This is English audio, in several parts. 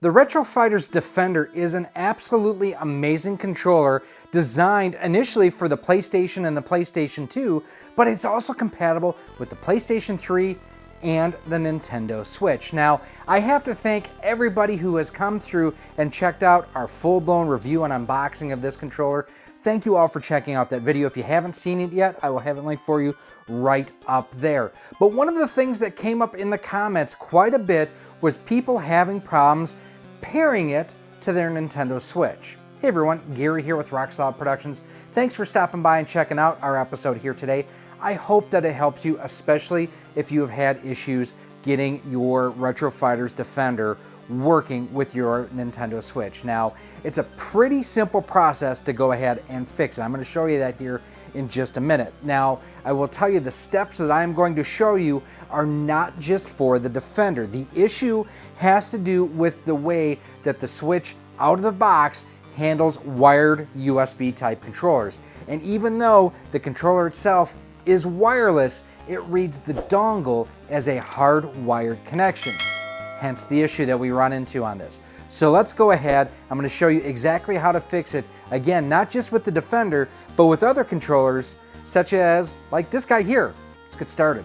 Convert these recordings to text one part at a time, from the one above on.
The Retro Fighters Defender is an absolutely amazing controller designed initially for the PlayStation and the PlayStation 2, but it's also compatible with the PlayStation 3 and the Nintendo Switch. Now, I have to thank everybody who has come through and checked out our full-blown review and unboxing of this controller. Thank you all for checking out that video. If you haven't seen it yet, I will have it linked for you right up there. But one of the things that came up in the comments quite a bit was people having problems pairing it to their Nintendo Switch. Hey everyone, Gary here with Rock Solid Productions. Thanks for stopping by and checking out our episode here today. I hope that it helps you, especially if you have had issues getting your Retro Fighters Defender working with your Nintendo Switch. Now, it's a pretty simple process to go ahead and fix it. I'm going to show you that here in just a minute. Now, I will tell you the steps that I'm going to show you are not just for the Defender. The issue has to do with the way that the Switch out of the box handles wired USB type controllers. And even though the controller itself is wireless, it reads the dongle as a hardwired connection. Hence the issue that we run into on this. So let's go ahead. I'm going to show you exactly how to fix it. Again, not just with the Defender, but with other controllers, such as like this guy here. Let's get started.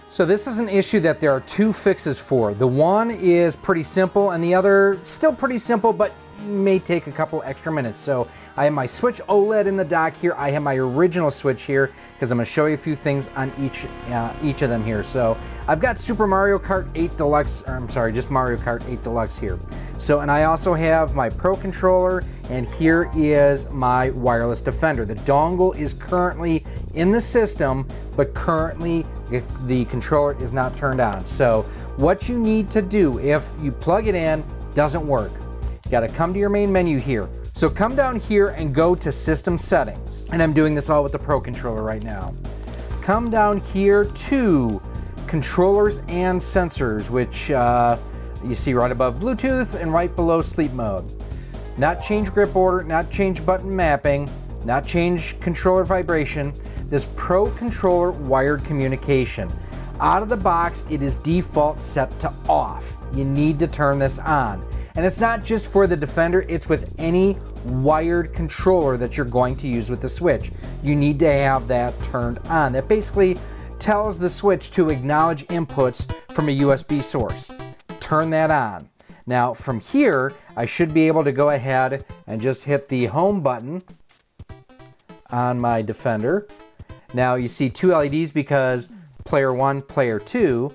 So this is an issue that there are two fixes for. The one is pretty simple and the other still pretty simple, but may take a couple extra minutes. So I have my Switch OLED in the dock here. I have my original Switch here because I'm going to show you a few things on each of them here. So I've got Super Mario Kart 8 Deluxe, or I'm sorry, just Mario Kart 8 Deluxe here. So, and I also have my Pro controller, and here is my wireless Defender. The dongle is currently in the system, but currently the controller is not turned on. So what you need to do if you plug it in, doesn't work, you got to come to your main menu here. So come down here and go to System Settings. And I'm doing this all with the Pro controller right now. Come down here to Controllers and Sensors, which you see right above Bluetooth and right below Sleep Mode. Not change grip order, not change button mapping, not change controller vibration. This Pro controller wired communication. Out of the box, it is default set to off. You need to turn this on. And it's not just for the Defender, it's with any wired controller that you're going to use with the Switch. You need to have that turned on. That basically tells the Switch to acknowledge inputs from a USB source. Turn that on. Now from here, I should be able to go ahead and just hit the home button on my Defender. Now you see two LEDs because player 1, player 2.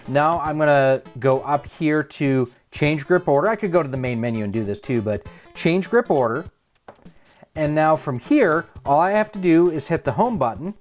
Now I'm gonna go up here to change grip order. I could go to the main menu and do this too, but change grip order. And now from here, all I have to do is hit the home button.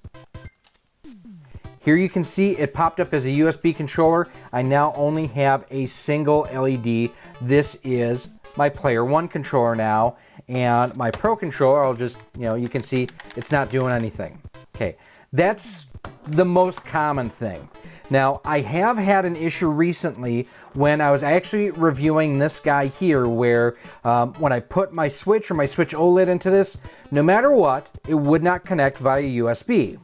Here you can see it popped up as a USB controller. I now only have a single LED. This is my player 1 controller now, and my Pro controller, I'll just, you can see it's not doing anything. Okay, that's the most common thing. Now, I have had an issue recently when I was actually reviewing this guy here where when I put my Switch or my Switch OLED into this, no matter what, it would not connect via USB.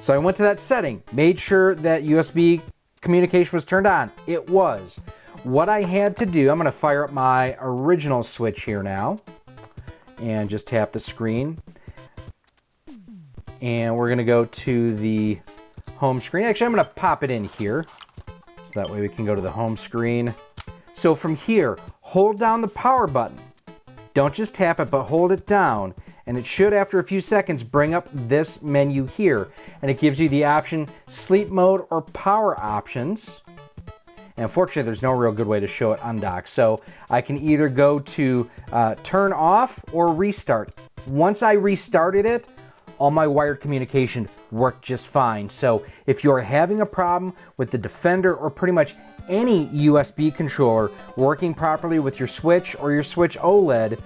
So I went to that setting, made sure that USB communication was turned on. It was. What I had to do, I'm going to fire up my original Switch here now and just tap the screen. And we're going to go to the home screen. Actually, I'm going to pop it in here so that way we can go to the home screen. So from here, hold down the power button. Don't just tap it, but hold it down. And it should, after a few seconds, bring up this menu here. And it gives you the option sleep mode or power options. And unfortunately, there's no real good way to show it undocked. So I can either go to turn off or restart. Once I restarted it, all my wired communication worked just fine. So if you're having a problem with the Defender or pretty much any USB controller working properly with your Switch or your Switch OLED,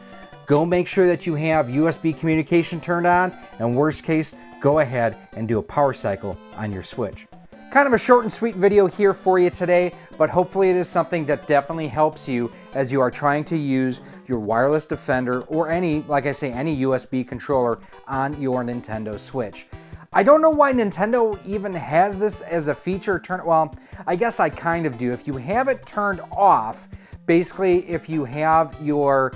go make sure that you have USB communication turned on, and worst case, go ahead and do a power cycle on your Switch. Kind of a short and sweet video here for you today, but hopefully it is something that definitely helps you as you are trying to use your wireless Defender or any, like I say, any USB controller on your Nintendo Switch. I don't know why Nintendo even has this as a feature. Well, I guess I kind of do. If you have it turned off, basically if you have your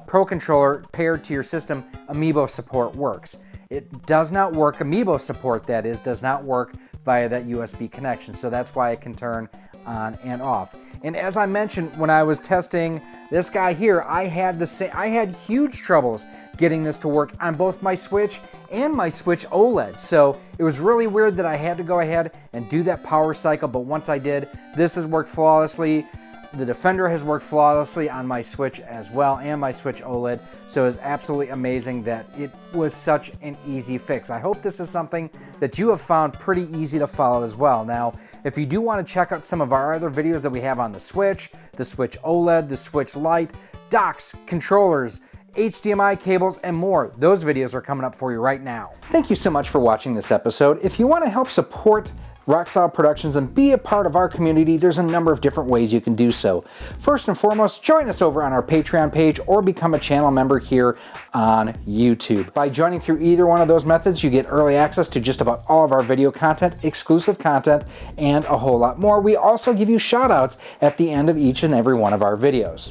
Pro Controller paired to your system, Amiibo support works. It does not work, Amiibo support that is, does not work via that USB connection. So that's why it can turn on and off. And as I mentioned, when I was testing this guy here, I had huge troubles getting this to work on both my Switch and my Switch OLED. So it was really weird that I had to go ahead and do that power cycle, but once I did, this has worked flawlessly. The Defender has worked flawlessly on my Switch as well and my Switch OLED, so it's absolutely amazing that it was such an easy fix. I hope this is something that you have found pretty easy to follow as well. Now, if you do want to check out some of our other videos that we have on the Switch OLED, the Switch Lite, docks, controllers, HDMI cables, and more, those videos are coming up for you right now. Thank you so much for watching this episode. If you want to help support Rock Solid Productions and be a part of our community, there's a number of different ways you can do so. First and foremost, join us over on our Patreon page or become a channel member here on YouTube. By joining through either one of those methods, you get early access to just about all of our video content, exclusive content, and a whole lot more. We also give you shout outs at the end of each and every one of our videos.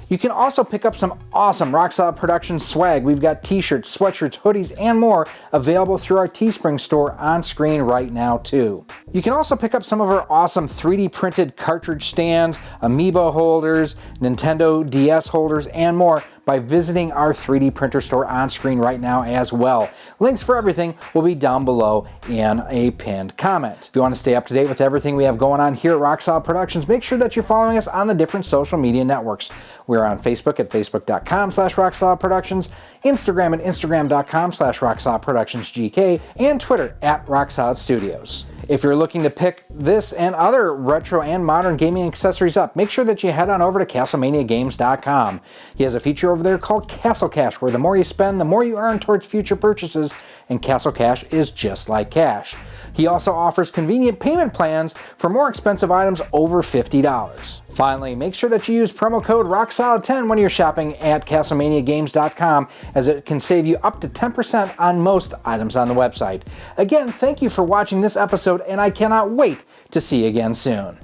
You can also pick up some awesome Rock Solid Productions swag. We've got t-shirts, sweatshirts, hoodies, and more available through our Teespring store on screen right now too. You can also pick up some of our awesome 3D printed cartridge stands, Amiibo holders, Nintendo DS holders, and more by visiting our 3D printer store on screen right now as well. Links for everything will be down below in a pinned comment. If you want to stay up to date with everything we have going on here at Rock Solid Productions, make sure that you're following us on the different social media networks. We're on Facebook at facebook.com/RockSolidProductions, Instagram at instagram.com/RockSolidProductionsGK, and Twitter at Rock Solid Studios. If you're looking to pick this and other retro and modern gaming accessories up, make sure that you head on over to CastlemaniaGames.com. He has a feature over there called Castle Cash, where the more you spend, the more you earn towards future purchases, and Castle Cash is just like cash. He also offers convenient payment plans for more expensive items over $50. Finally, make sure that you use promo code ROCKSOLID10 when you're shopping at CastlemaniaGames.com, as it can save you up to 10% on most items on the website. Again, thank you for watching this episode, and I cannot wait to see you again soon.